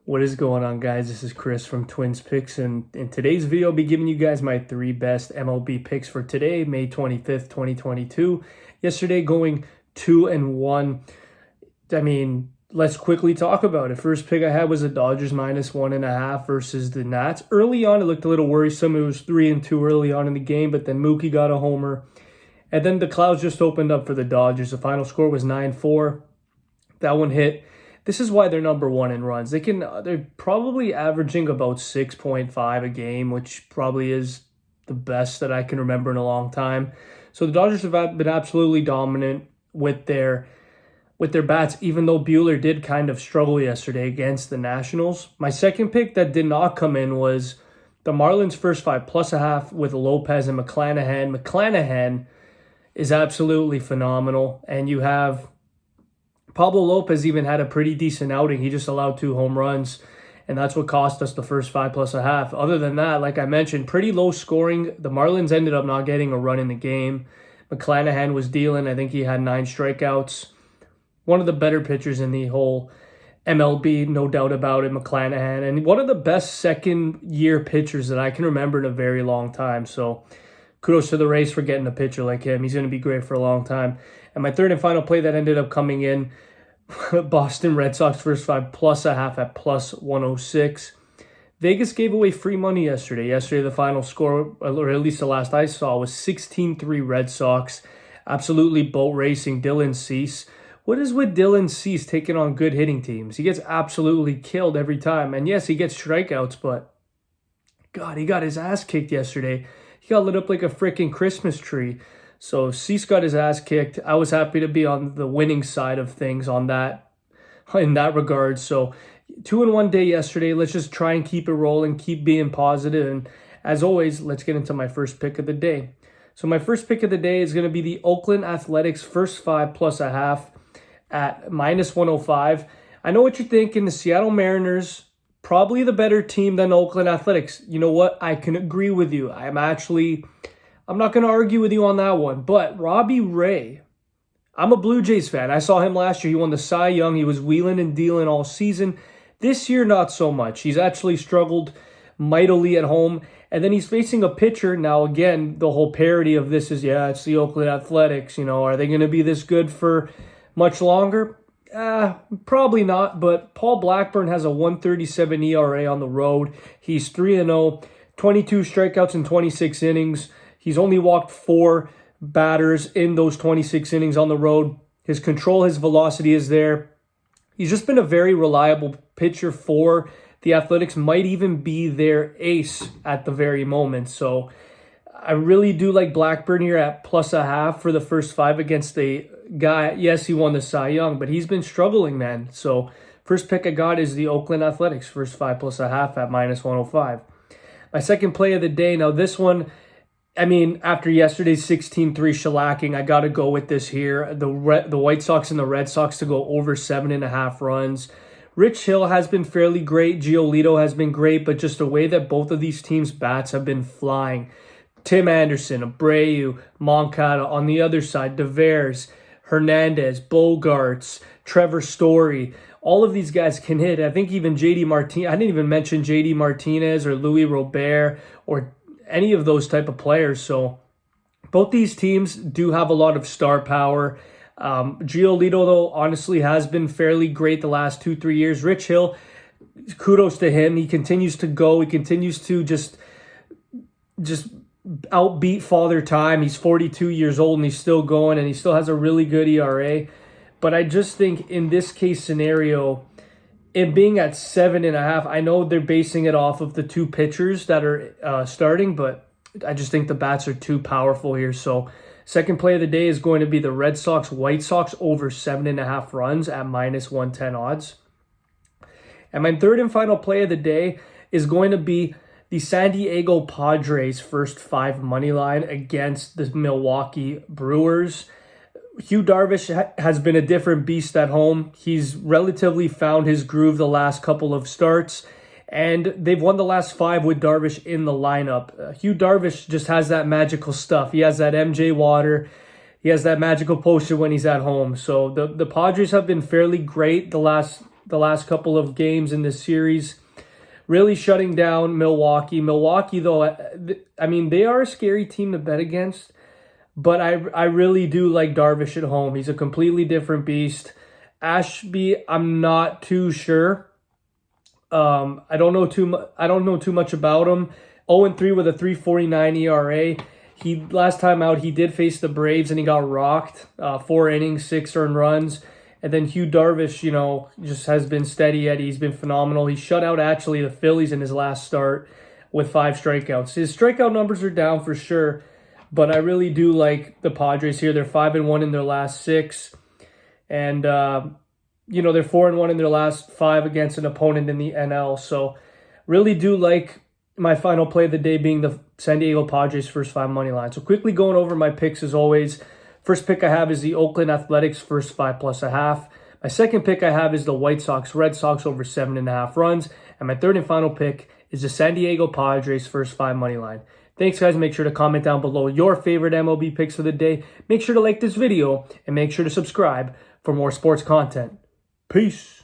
What is going on, guys? This is Chris from Twins Picks, and in today's video, I'll be giving you guys my 3 best MLB picks for today, May 25th, 2022. Yesterday, going 2-1. Let's quickly talk about it. First pick I had was the Dodgers -1.5 versus the Nats. Early on, it looked a little worrisome. It was 3-2 early on in the game, but then Mookie got a homer, and then the clouds just opened up for the Dodgers. The final score was 9-4. That one hit. This is why they're number one in runs. They're probably averaging about 6.5 a game, which probably is the best that I can remember in a long time. So the Dodgers have been absolutely dominant with their bats, even though Buehler did kind of struggle yesterday against the Nationals. My second pick that did not come in was the Marlins first 5 +0.5 with Lopez and McClanahan. McClanahan is absolutely phenomenal, and you have Pablo Lopez even had a pretty decent outing. He just allowed 2 home runs, and that's what cost us the first 5 +0.5. Other than that, like I mentioned, pretty low scoring. The Marlins ended up not getting a run in the game. McClanahan was dealing. I think he had 9 strikeouts. One of the better pitchers in the whole MLB, no doubt about it, McClanahan. And one of the best second-year pitchers that I can remember in a very long time. So kudos to the Rays for getting a pitcher like him. He's going to be great for a long time. And my third and final play that ended up coming in, Boston Red Sox first 5 +0.5 at +106. Vegas gave away free money yesterday. Yesterday, the final score, or at least the last I saw, was 16-3 Red Sox. Absolutely boat racing. Dylan Cease. What is with Dylan Cease taking on good hitting teams? He gets absolutely killed every time. And yes, he gets strikeouts, but God, he got his ass kicked yesterday. He got lit up like a freaking Christmas tree. So Cease got his ass kicked. I was happy to be on the winning side of things in that regard. So 2-1 day yesterday. Let's just try and keep it rolling, keep being positive. And as always, let's get into my first pick of the day. So my first pick of the day is going to be the Oakland Athletics first 5 +0.5 at -105. I know what you're thinking. The Seattle Mariners, probably the better team than Oakland Athletics. You know what? I can agree with you. I'm not going to argue with you on that one. But Robbie Ray, I'm a Blue Jays fan. I saw him last year. He won the Cy Young. He was wheeling and dealing all season. This year, not so much. He's actually struggled mightily at home. And then he's facing a pitcher. Now, again, the whole parody of this is, it's the Oakland Athletics. Are they going to be this good for much longer? Probably not. But Paul Blackburn has a 1.37 ERA on the road. He's 3-0, 22 strikeouts in 26 innings. He's only walked 4 batters in those 26 innings on the road. His control, his velocity is there. He's just been a very reliable pitcher for the Athletics. Might even be their ace at the very moment. So I really do like Blackburn here at +0.5 for the first 5 against a guy. Yes, he won the Cy Young, but he's been struggling, man. So first pick I got is the Oakland Athletics first 5 +0.5 at -105. My second play of the day. Now this one, after yesterday's 16-3 shellacking, I got to go with this here. The White Sox and the Red Sox to go over 7.5 runs. Rich Hill has been fairly great. Giolito has been great, but just the way that both of these teams' bats have been flying. Tim Anderson, Abreu, Moncada on the other side, Devers, Hernandez, Bogarts, Trevor Story. All of these guys can hit. I think even JD Martinez. I didn't even mention JD Martinez or Luis Robert or any of those type of players. So both these teams do have a lot of star power. Giolito, though, honestly has been fairly great the last 2-3 years. Rich Hill, kudos to him. He continues to go. He continues to just outbeat Father Time. He's 42 years old and he's still going, and he still has a really good ERA. But I just think in this case scenario, it being at 7.5, I know they're basing it off of the 2 pitchers that are starting, but I just think the bats are too powerful here. So second play of the day is going to be the Red Sox White Sox over 7.5 runs at -110 odds. And my third and final play of the day is going to be the San Diego Padres first 5 money line against the Milwaukee Brewers. Hugh Darvish has been a different beast at home. He's relatively found his groove the last couple of starts, and they've won the last 5 with Darvish in the lineup. Hugh Darvish just has that magical stuff. He has that MJ water. He has that magical potion when he's at home. So the Padres have been fairly great the last the last couple of games in this series. Really shutting down Milwaukee. Milwaukee, though, I mean, they are a scary team to bet against, but I really do like Darvish at home. He's a completely different beast. Ashby, I'm not too sure. I don't know too much about him. 0-3 with a 3.49 ERA. Last time out, he did face the Braves and he got rocked. 4 innings, 6 earned runs. And then Hugh Darvish, just has been steady Eddie. He's been phenomenal. He shut out, actually, the Phillies in his last start with 5 strikeouts. His strikeout numbers are down for sure, but I really do like the Padres here. They're 5-1 in their last 6. And, they're 4-1 in their last 5 against an opponent in the NL. So really do like my final play of the day being the San Diego Padres first 5 money line. So quickly going over my picks as always. First pick I have is the Oakland Athletics first 5 plus a half. My second pick I have is the White Sox Red Sox over 7.5 runs. And my third and final pick is the San Diego Padres first 5 money line. Thanks, guys. Make sure to comment down below your favorite MLB picks for the day. Make sure to like this video and make sure to subscribe for more sports content. Peace.